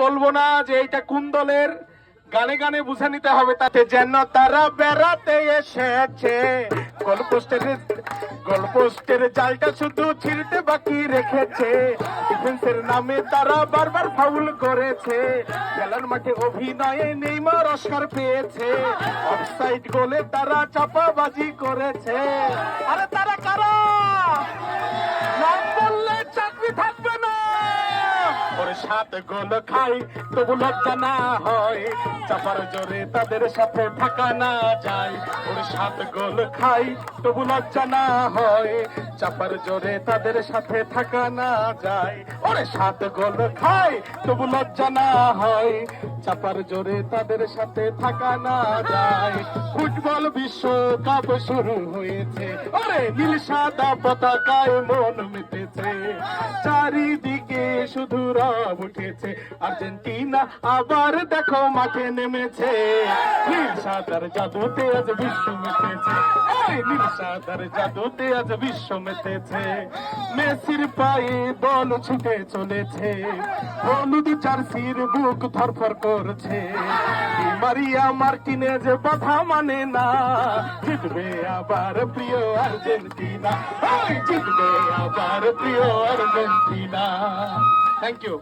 বলবো না যে এটা কোন দলের, গানে গানে বুঝে নিতে হবে। তাতে যেন তারা বেড়াতে এসেছে, গোলপোস্টের জালটা শুধু ছিঁড়তে বাকি রেখেছে। ডিফেন্সের নামে তারা বারবার ফাউল করেছে, খেলার মাঠে অভিনয়ে নেইমার অস্কার পেয়েছে। অফসাইড গোলে তারা চাপাবাজি করেছে। আরে তারা কারা? নাম বললে চাকরি থাকবে না। ওরে 7 গোল খাই তবু লজ্জা না হয়, চাপার জোরে তাদের সাথে থাকা না যায়। ওরে 7 গোল খাই তবু লজ্জা না হয়, চাপার জোরে তাদের সাথে থাকা না যায়। ওরে 7 গোল খাই তবু লজ্জা না হয়, চাপার জোরে তাদের সাথে থাকা না যায়। ফুটবল বিশ্বকাপ শুরু হয়েছে, ওরে নীল সাদা পতাকায় মন মেতেছে। চারিদিকে শুধু রব উঠেছে, আর্জেন্টিনা আবার দেখো মাঠে নেমেছে। নীল সাদার জাদুতে আজ বিশ্ব মেতেছে, নীল সাদার জাদুতে আজ বিশ্ব মেতেছে। মেসির পায়ে বল ছুটে চলেছে, হলুদ জার্সির বুক ধরফর করছে। মারিয়া মার্টিনেজ বাধা মানে না, জিতবে আবার প্রিয় আর্জেন্টিনা, জিতবে আবার প্রিয় আর্জেন্টিনা। Thank you.